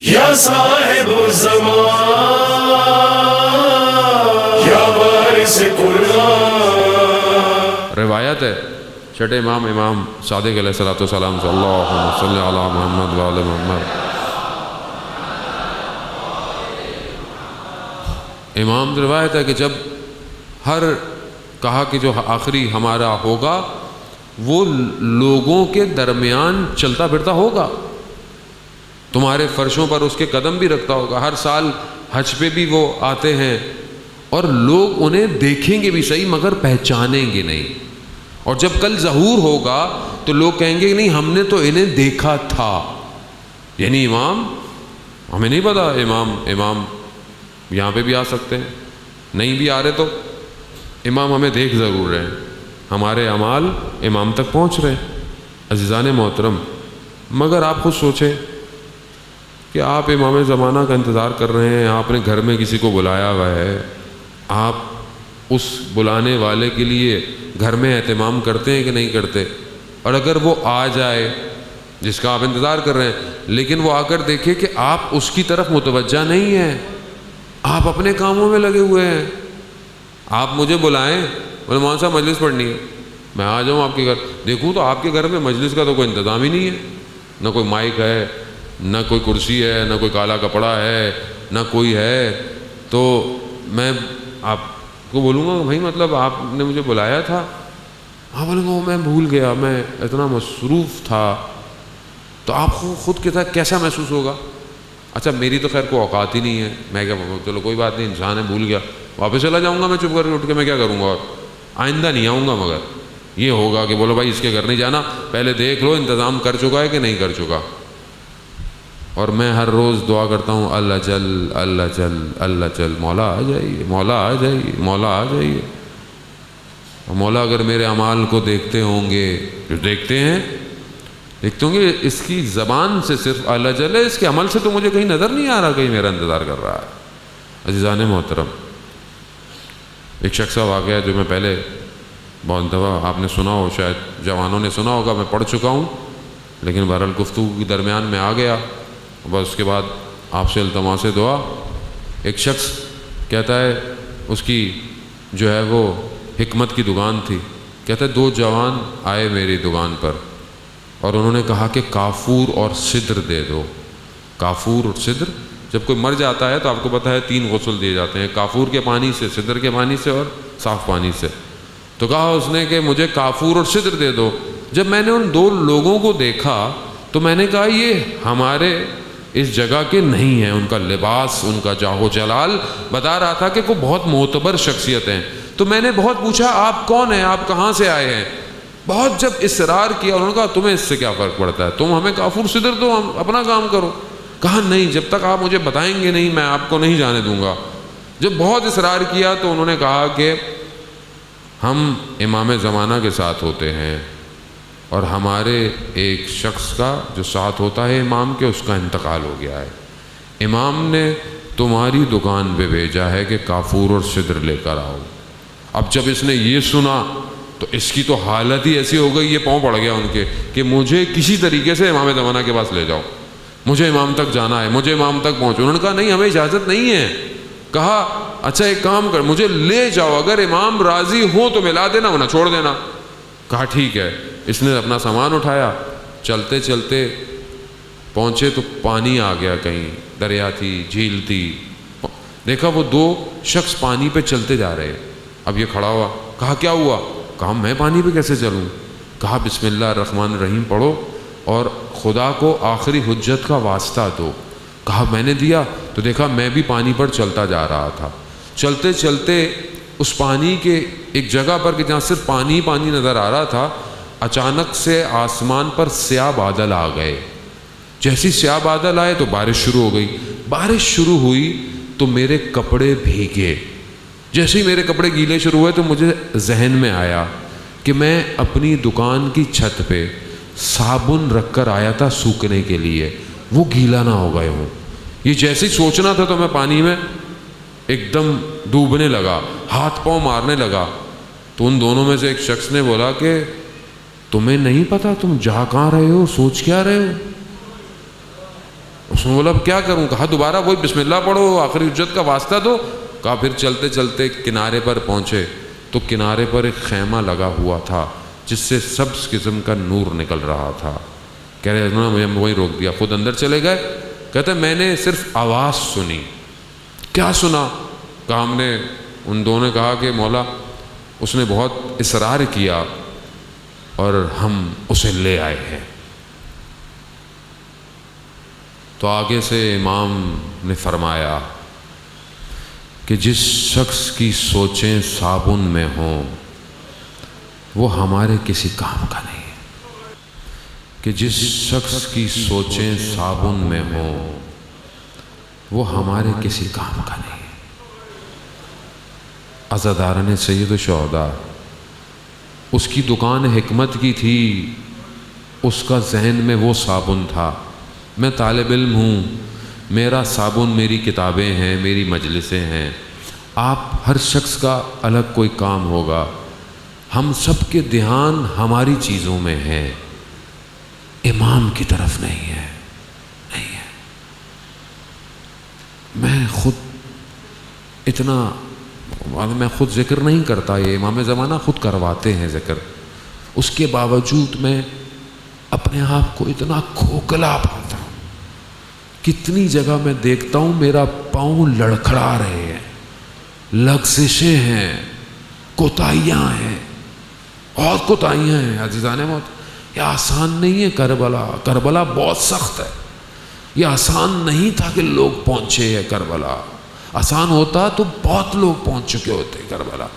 یا صاحب الزمان یا وارث قرآن۔ روایت ہے چھٹے امام صادق علیہ السلام سے اللہم صلی علی محمد و آل محمد۔ امام روایت ہے کہ جب ہر کہا کہ جو آخری ہمارا ہوگا وہ لوگوں کے درمیان چلتا پھرتا ہوگا، تمہارے فرشوں پر اس کے قدم بھی رکھتا ہوگا، ہر سال حج پہ بھی وہ آتے ہیں اور لوگ انہیں دیکھیں گے بھی صحیح مگر پہچانیں گے نہیں، اور جب کل ظہور ہوگا تو لوگ کہیں گے نہیں ہم نے تو انہیں دیکھا تھا، یعنی امام ہمیں نہیں پتا، امام یہاں پہ بھی آ سکتے ہیں، نہیں بھی آ رہے تو امام ہمیں دیکھ ضرور رہے ہیں، ہمارے اعمال امام تک پہنچ رہے ہیں۔ عزیزان محترم، مگر آپ خود سوچیں کہ آپ امام زمانہ کا انتظار کر رہے ہیں، آپ نے گھر میں کسی کو بلایا ہوا ہے، آپ اس بلانے والے کے لیے گھر میں اہتمام کرتے ہیں کہ نہیں کرتے؟ اور اگر وہ آ جائے جس کا آپ انتظار کر رہے ہیں لیکن وہ آ کر دیکھے کہ آپ اس کی طرف متوجہ نہیں ہیں، آپ اپنے کاموں میں لگے ہوئے ہیں، آپ مجھے بلائیں بولے مولانا صاحب مجلس پڑھنی ہے، میں آ جاؤں آپ کے گھر، دیکھوں تو آپ کے گھر میں مجلس کا تو کوئی انتظام ہی نہیں ہے، نہ کوئی مائک ہے، نہ کوئی کرسی ہے، نہ کوئی کالا کپڑا ہے، نہ کوئی ہے، تو میں آپ کو بولوں گا بھائی مطلب آپ نے مجھے بلایا تھا، ہاں بولوں گا وہ میں بھول گیا، میں اتنا مصروف تھا، تو آپ خود کے ساتھ کیسا محسوس ہوگا؟ اچھا میری تو خیر کوئی اوقات ہی نہیں ہے، میں کیا چلو کوئی بات نہیں، انسان ہے بھول گیا، واپس چلا جاؤں گا میں چپ کر کے اٹھ کے، میں کیا کروں گا اور آئندہ نہیں آؤں گا، مگر یہ ہوگا کہ بولو بھائی اس کے گھر نہیں جانا، پہلے دیکھ لو انتظام کر چکا ہے کہ نہیں کر چکا۔ اور میں ہر روز دعا کرتا ہوں اللہ چل اللہ چل اللہ چل، مولا آ جائیے مولا آ جائیے مولا آ جائیے، اور مولا اگر میرے اعمال کو دیکھتے ہوں گے، جو دیکھتے ہیں دیکھتے ہوں گے، اس کی زبان سے صرف اللہ چل ہے، اس کے عمل سے تو مجھے کہیں نظر نہیں آ رہا کہیں میرا انتظار کر رہا ہے۔ عزیزان محترم، ایک شخص کا واقعہ جو میں پہلے بہت دفعہ آپ نے سنا ہو، شاید جوانوں نے سنا ہوگا، میں پڑھ چکا ہوں، لیکن بہرحال گفتگو کے درمیان میں آ گیا، بس اس کے بعد آپ سے التماس دعا۔ ایک شخص کہتا ہے اس کی جو ہے وہ حکمت کی دکان تھی، کہتا ہے 2 جوان آئے میری دکان پر اور انہوں نے کہا کہ کافور اور سدر دے دو۔ کافور اور سدر، جب کوئی مر جاتا ہے تو آپ کو پتہ ہے 3 غسل دیے جاتے ہیں، کافور کے پانی سے، سدر کے پانی سے اور صاف پانی سے، تو کہا اس نے کہ مجھے کافور اور سدر دے دو۔ جب میں نے ان 2 لوگوں کو دیکھا تو میں نے کہا یہ ہمارے اس جگہ کے نہیں ہیں، ان کا لباس، ان کا جاہ و جلال بتا رہا تھا کہ وہ بہت معتبر شخصیت ہیں۔ تو میں نے بہت پوچھا آپ کون ہیں، آپ کہاں سے آئے ہیں؟ بہت جب اصرار کیا، انہوں نے کہا تمہیں اس سے کیا فرق پڑتا ہے، تم ہمیں کافور سدر دو، ہم اپنا کام کرو۔ کہا نہیں، جب تک آپ مجھے بتائیں گے نہیں میں آپ کو نہیں جانے دوں گا۔ جب بہت اصرار کیا تو انہوں نے کہا کہ ہم امام زمانہ کے ساتھ ہوتے ہیں اور ہمارے ایک شخص کا جو ساتھ ہوتا ہے امام کے، اس کا انتقال ہو گیا ہے، امام نے تمہاری دکان پہ بھیجا ہے کہ کافور اور سدر لے کر آؤ۔ اب جب اس نے یہ سنا تو اس کی تو حالت ہی ایسی ہو گئی، یہ پاؤں پڑ گیا ان کے کہ مجھے کسی طریقے سے امام زمانہ کے پاس لے جاؤ، مجھے امام تک جانا ہے، مجھے امام تک پہنچو۔ انہوں نے کہا نہیں ہمیں اجازت نہیں ہے۔ کہا اچھا ایک کام کر، مجھے لے جاؤ، اگر امام راضی ہو تو ملا دینا ورنہ چھوڑ دینا۔ کہا ٹھیک ہے۔ اس نے اپنا سامان اٹھایا، چلتے چلتے پہنچے تو پانی آ گیا، کہیں دریا تھی، جھیل تھی، دیکھا وہ 2 شخص پانی پہ چلتے جا رہے۔ اب یہ کھڑا ہوا، کہا کیا ہوا؟ کہا میں پانی پہ کیسے چلوں؟ کہا بسم اللہ الرحمن الرحیم پڑھو اور خدا کو آخری حجت کا واسطہ دو۔ کہا میں نے دیا، تو دیکھا میں بھی پانی پر چلتا جا رہا تھا، چلتے چلتے اس پانی کے ایک جگہ پر کہ جہاں صرف پانی پانی نظر آ رہا تھا، اچانک سے آسمان پر سیاہ بادل آ گئے۔ جیسی سیاہ بادل آئے تو بارش شروع ہو گئی، بارش شروع ہوئی تو میرے کپڑے بھیگے۔ جیسے ہی میرے کپڑے گیلے شروع ہوئے تو مجھے ذہن میں آیا کہ میں اپنی دکان کی چھت پہ صابن رکھ کر آیا تھا سوکھنے کے لیے، وہ گیلا نہ ہو گئے ہوں۔ یہ جیسے ہی سوچنا تھا تو میں پانی میں ایک دم ڈوبنے لگا، ہاتھ پاؤں مارنے لگا۔ تو ان دونوں میں سے ایک شخص نے بولا کہ تمہیں نہیں پتا تم جا کہاں رہے ہو، سوچ کیا رہے ہو؟ اس نے بولا اب کیا کروں؟ کہا دوبارہ وہی بسم اللہ پڑھو، آخری اجرت کا واسطہ دو۔ کہا پھر چلتے چلتے کنارے پر پہنچے تو کنارے پر ایک خیمہ لگا ہوا تھا جس سے سبز قسم کا نور نکل رہا تھا۔ کہہ رہے ہیں مجھے وہیں روک دیا، خود اندر چلے گئے۔ کہتے میں نے صرف آواز سنی۔ کیا سنا؟ کہا ہم نے، ان دونوں نے کہا کہ مولا اس نے بہت اصرار کیا اور ہم اسے لے آئے ہیں۔ تو آگے سے امام نے فرمایا کہ جس شخص کی سوچیں صابن میں ہوں وہ ہمارے کسی کام کا نہیں ہے، کہ جس شخص کی سوچیں صابن میں ہوں وہ ہمارے کسی کام کا نہیں ہے۔ عزاداران سید الشہداء، اس کی دکان حکمت کی تھی، اس کا ذہن میں وہ صابن تھا۔ میں طالب علم ہوں، میرا صابن میری کتابیں ہیں، میری مجلسیں ہیں۔ آپ ہر شخص کا الگ کوئی کام ہوگا، ہم سب کے دھیان ہماری چیزوں میں ہے، امام کی طرف نہیں ہے، نہیں ہے۔ میں خود ذکر نہیں کرتا، یہ امام زمانہ خود کرواتے ہیں ذکر، اس کے باوجود میں اپنے آپ کو اتنا کھوکھلا پاتا ہوں۔ کتنی جگہ میں دیکھتا ہوں میرا پاؤں لڑکھڑا رہے ہیں، لغزشیں ہیں، کوتاہیاں ہیں، بہت کوتاہیاں ہیں عزیزان موت۔ یہ آسان نہیں ہے کربلا، کربلا بہت سخت ہے۔ یہ آسان نہیں تھا کہ لوگ پہنچے ہیں کربلا، آسان ہوتا تو بہت لوگ پہنچ چکے ہوتے کربلا۔